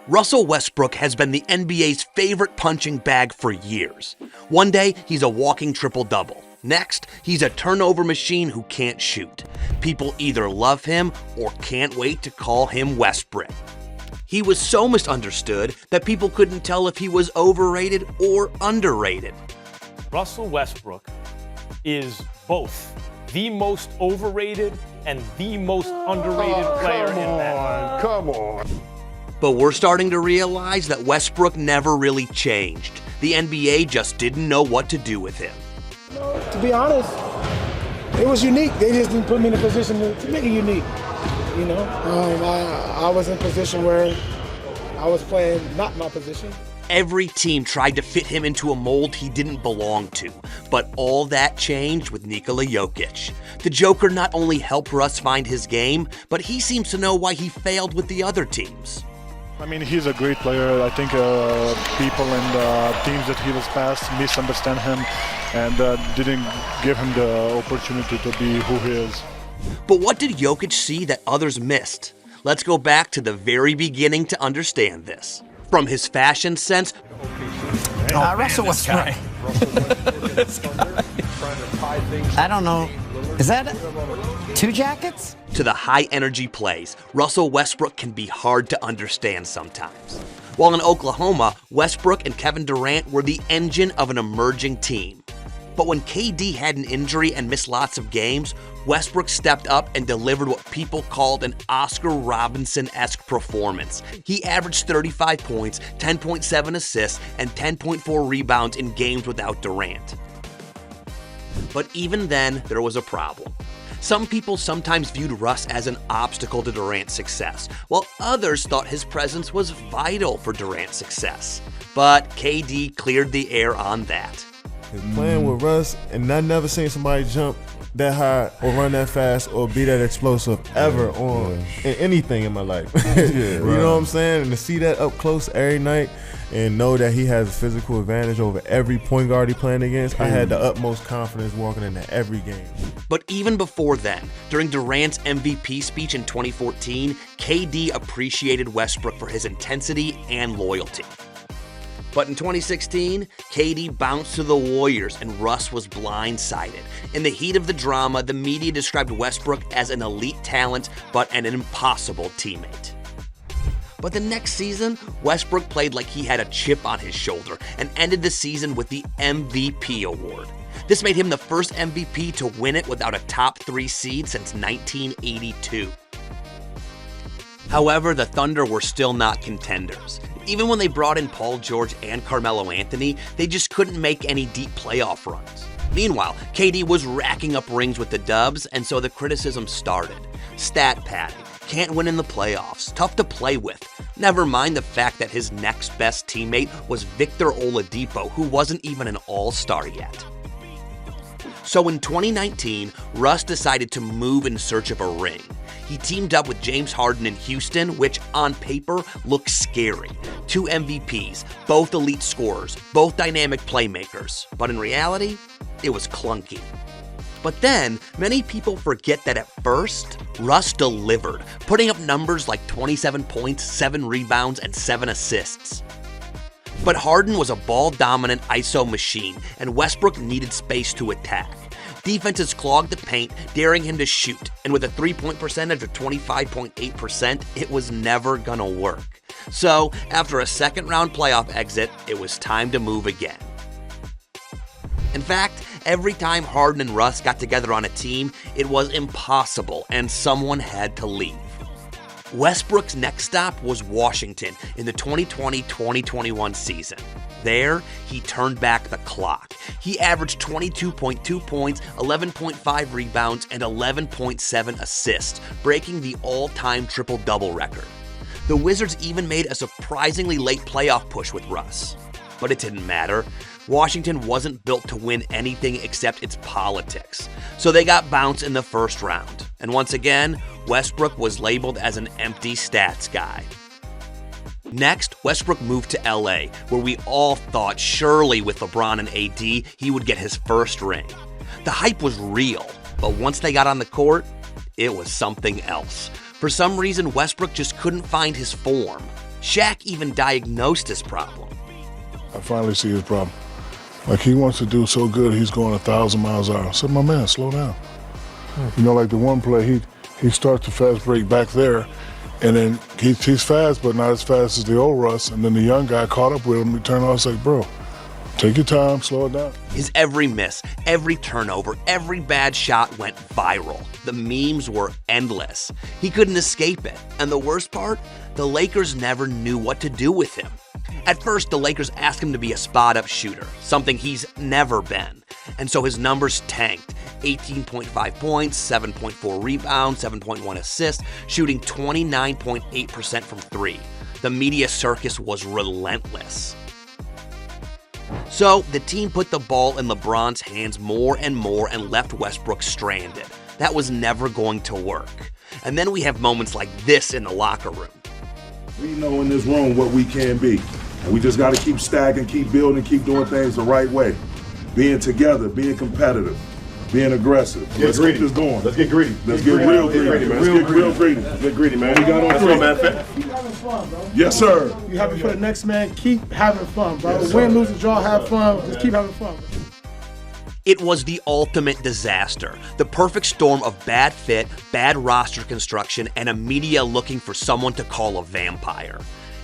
Russell Westbrook has been the NBA's favorite punching bag for years. One day, he's a walking triple-double. Next, he's a turnover machine who can't shoot. People either love him or can't wait to call him Westbrick. He was so misunderstood that people couldn't tell if he was overrated or underrated. Russell Westbrook is both the most overrated and the most underrated player in that. Come on. But we're starting to realize that Westbrook never really changed. The NBA just didn't know what to do with him. To be honest, it was unique. They just didn't put me in a position to make it unique. You know, I was in a position where I was playing not my position. Every team tried to fit him into a mold he didn't belong to, but all that changed with Nikola Jokic. The Joker not only helped Russ find his game, but he seems to know why he failed with the other teams. I mean, he's a great player. I think people and teams that he was past misunderstand him and didn't give him the opportunity to be who he is. But what did Jokic see that others missed? Let's go back to the very beginning to understand this. From his fashion sense, Russell Westbrook. I don't know. Is that 2 jackets? to the high-energy plays, Russell Westbrook can be hard to understand sometimes. While in Oklahoma, Westbrook and Kevin Durant were the engine of an emerging team. But when KD had an injury and missed lots of games, Westbrook stepped up and delivered what people called an Oscar Robinson-esque performance. He averaged 35 points, 10.7 assists, and 10.4 rebounds in games without Durant. But even then, there was a problem. Some people sometimes viewed Russ as an obstacle to Durant's success, while others thought his presence was vital for Durant's success. But KD cleared the air on that. Playing with Russ, and I never seen somebody jump that high or run that fast or be that explosive ever in anything in my life. You know what I'm saying? And to see that up close every night and know that he has a physical advantage over every point guard he playing against, I had the utmost confidence walking into every game. But even before then, during Durant's MVP speech in 2014, KD appreciated Westbrook for his intensity and loyalty. But in 2016, KD bounced to the Warriors and Russ was blindsided. In the heat of the drama, the media described Westbrook as an elite talent, but an impossible teammate. But the next season, Westbrook played like he had a chip on his shoulder and ended the season with the MVP award. This made him the first MVP to win it without a top 3 seed since 1982. However, the Thunder were still not contenders. Even when they brought in Paul George and Carmelo Anthony, they just couldn't make any deep playoff runs. Meanwhile, KD was racking up rings with the Dubs, and so the criticism started. Stat padding, can't win in the playoffs, tough to play with. Never mind the fact that his next best teammate was Victor Oladipo, who wasn't even an all-star yet. So in 2019, Russ decided to move in search of a ring. He teamed up with James Harden in Houston, which on paper looks scary. 2 MVPs, both elite scorers, both dynamic playmakers. But in reality, it was clunky. But then, many people forget that at first, Russ delivered, putting up numbers like 27 points, 7 rebounds, and 7 assists. But Harden was a ball-dominant ISO machine, and Westbrook needed space to attack. Defenses clogged the paint, daring him to shoot, and with a three-point percentage of 25.8%, it was never gonna work. So, after a second-round playoff exit, it was time to move again. In fact, every time Harden and Russ got together on a team, it was impossible, and someone had to leave. Westbrook's next stop was Washington in the 2020-2021 season. There, he turned back the clock. He averaged 22.2 points, 11.5 rebounds, and 11.7 assists, breaking the all-time triple-double record. The Wizards even made a surprisingly late playoff push with Russ. But it didn't matter. Washington wasn't built to win anything except its politics. So they got bounced in the first round. And once again, Westbrook was labeled as an empty stats guy. Next, Westbrook moved to LA, where we all thought surely with LeBron and AD, he would get his first ring. The hype was real, but once they got on the court, it was something else. For some reason, Westbrook just couldn't find his form. Shaq even diagnosed his problem. I finally see his problem. Like, he wants to do so good, he's going 1,000 miles an hour. I said, my man, slow down. You know, like the one play, he starts the fast break back there, and then he's fast, but not as fast as the old Russ. And then the young guy caught up with him. He turned on and said, bro, take your time, slow it down. His every miss, every turnover, every bad shot went viral. The memes were endless. He couldn't escape it. And the worst part, the Lakers never knew what to do with him. At first, the Lakers asked him to be a spot-up shooter, something he's never been. And so his numbers tanked. 18.5 points, 7.4 rebounds, 7.1 assists, shooting 29.8% from three. The media circus was relentless. So the team put the ball in LeBron's hands more and more and left Westbrook stranded. That was never going to work. And then we have moments like this in the locker room. We know in this room what we can be. And we just got to keep stacking, keep building, keep doing things the right way. Being together, being competitive, being aggressive. Let's keep this going. Let's get greedy. Let's get real greedy, man. Let's get real greedy. Let's get greedy, man. We got on three. Keep having fun, bro. Yes, sir. You have it for the next man. Keep having fun, bro. Yes, Win, sir. lose, or draw, have fun. Just keep having fun. It was the ultimate disaster. The perfect storm of bad fit, bad roster construction, and a media looking for someone to call a vampire.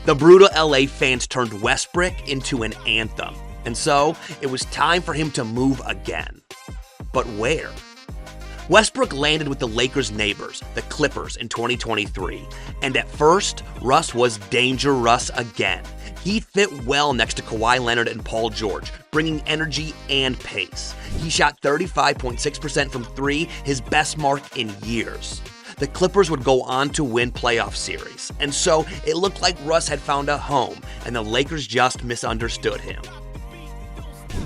The brutal LA fans turned Westbrook into an anthem. And so, it was time for him to move again. But where? Westbrook landed with the Lakers' neighbors, the Clippers, in 2023. And at first, Russ was Danger Russ again. He fit well next to Kawhi Leonard and Paul George, bringing energy and pace. He shot 35.6% from three, his best mark in years. The Clippers would go on to win playoff series, and so it looked like Russ had found a home, and the Lakers just misunderstood him.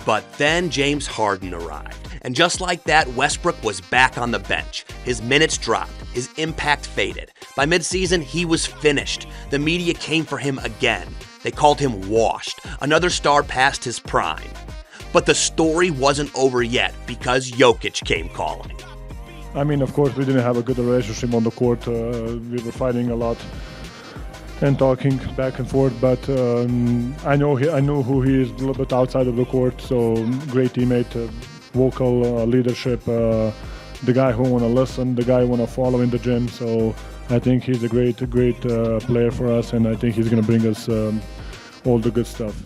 But then James Harden arrived, and just like that, Westbrook was back on the bench. His minutes dropped, his impact faded. By midseason, he was finished. The media came for him again. They called him washed, another star past his prime. But the story wasn't over yet because Jokic came calling. I mean, of course, we didn't have a good relationship on the court. We were fighting a lot and talking back and forth, but I know who he is a little bit outside of the court, so great teammate, vocal leadership, the guy who want to listen, the guy who want to follow in the gym, so I think he's a great player for us, and I think he's going to bring us all the good stuff.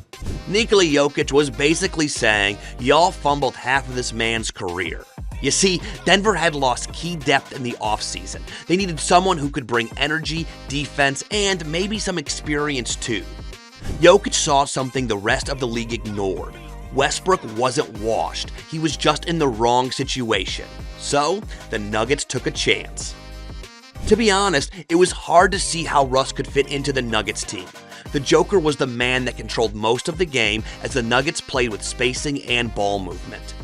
Nikola Jokic was basically saying, y'all fumbled half of this man's career. You see, Denver had lost key depth in the offseason. They needed someone who could bring energy, defense, and maybe some experience too. Jokic saw something the rest of the league ignored. Westbrook wasn't washed. He was just in the wrong situation. So, the Nuggets took a chance. To be honest, it was hard to see how Russ could fit into the Nuggets team. The Joker was the man that controlled most of the game as the Nuggets played with spacing and ball movement.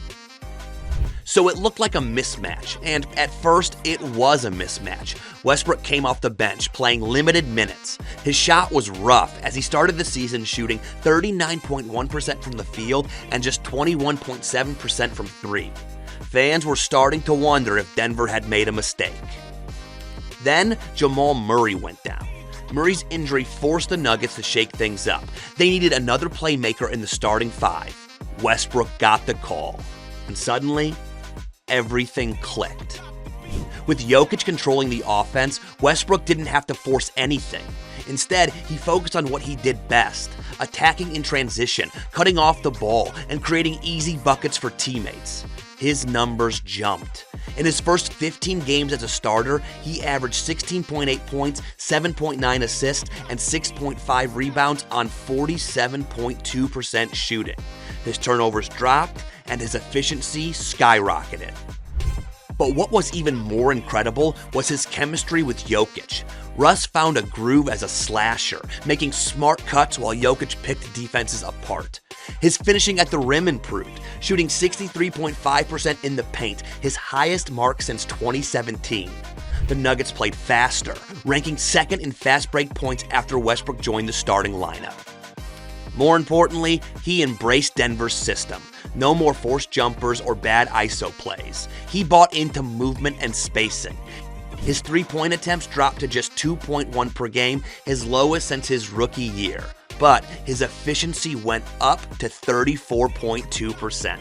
So it looked like a mismatch, and at first it was a mismatch. Westbrook came off the bench, playing limited minutes. His shot was rough as he started the season shooting 39.1% from the field and just 21.7% from three. Fans were starting to wonder if Denver had made a mistake. Then Jamal Murray went down. Murray's injury forced the Nuggets to shake things up. They needed another playmaker in the starting five. Westbrook got the call, and suddenly, everything clicked. With Jokic controlling the offense, Westbrook didn't have to force anything. Instead, he focused on what he did best, attacking in transition, cutting off the ball, and creating easy buckets for teammates. His numbers jumped. In his first 15 games as a starter, he averaged 16.8 points, 7.9 assists, and 6.5 rebounds on 47.2% shooting. His turnovers dropped, and his efficiency skyrocketed. But what was even more incredible was his chemistry with Jokic. Russ found a groove as a slasher, making smart cuts while Jokic picked defenses apart. His finishing at the rim improved, shooting 63.5% in the paint, his highest mark since 2017. The Nuggets played faster, ranking second in fast break points after Westbrook joined the starting lineup. More importantly, he embraced Denver's system. No more forced jumpers or bad ISO plays. He bought into movement and spacing. His three-point attempts dropped to just 2.1 per game, his lowest since his rookie year. But his efficiency went up to 34.2%.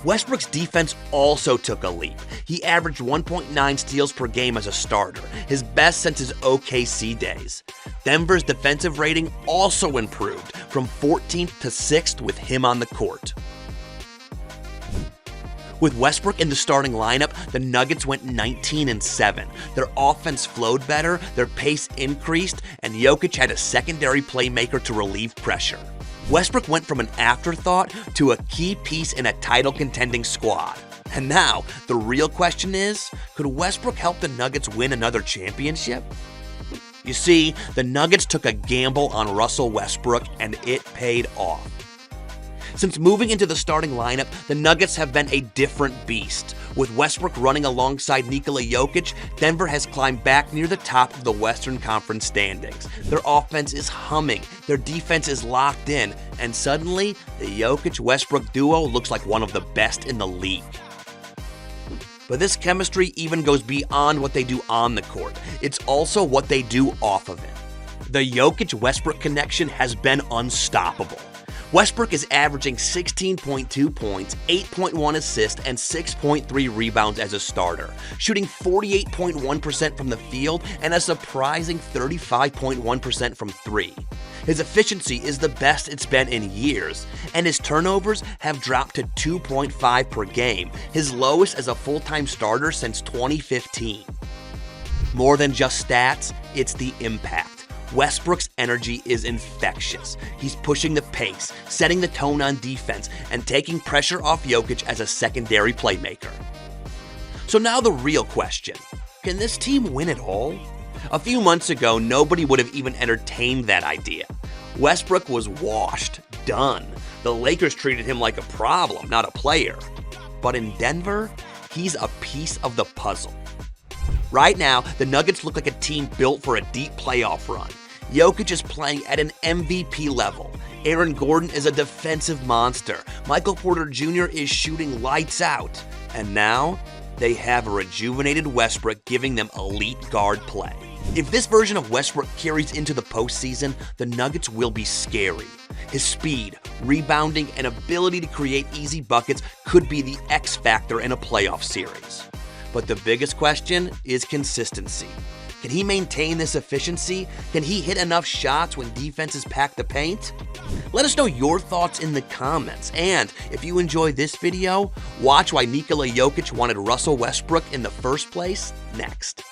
Westbrook's defense also took a leap. He averaged 1.9 steals per game as a starter, his best since his OKC days. Denver's defensive rating also improved from 14th to 6th with him on the court. With Westbrook in the starting lineup, the Nuggets went 19-7. Their offense flowed better, their pace increased, and Jokic had a secondary playmaker to relieve pressure. Westbrook went from an afterthought to a key piece in a title-contending squad. And now, the real question is, could Westbrook help the Nuggets win another championship? You see, the Nuggets took a gamble on Russell Westbrook, and it paid off. Since moving into the starting lineup, the Nuggets have been a different beast. With Westbrook running alongside Nikola Jokic, Denver has climbed back near the top of the Western Conference standings. Their offense is humming, their defense is locked in, and suddenly, the Jokic-Westbrook duo looks like one of the best in the league. But this chemistry even goes beyond what they do on the court. It's also what they do off of it. The Jokic-Westbrook connection has been unstoppable. Westbrook is averaging 16.2 points, 8.1 assists, and 6.3 rebounds as a starter, shooting 48.1% from the field and a surprising 35.1% from three. His efficiency is the best it's been in years, and his turnovers have dropped to 2.5 per game, his lowest as a full-time starter since 2015. More than just stats, it's the impact. Westbrook's energy is infectious. He's pushing the pace, setting the tone on defense, and taking pressure off Jokic as a secondary playmaker. So now the real question, can this team win it all? A few months ago, nobody would have even entertained that idea. Westbrook was washed, done. The Lakers treated him like a problem, not a player. But in Denver, he's a piece of the puzzle. Right now, the Nuggets look like a team built for a deep playoff run. Jokic is playing at an MVP level. Aaron Gordon is a defensive monster. Michael Porter Jr. is shooting lights out. And now, they have a rejuvenated Westbrook giving them elite guard play. If this version of Westbrook carries into the postseason, the Nuggets will be scary. His speed, rebounding, and ability to create easy buckets could be the X factor in a playoff series. But the biggest question is consistency. Can he maintain this efficiency? Can he hit enough shots when defenses pack the paint? Let us know your thoughts in the comments. And if you enjoyed this video, watch why Nikola Jokic wanted Russell Westbrook in the first place next.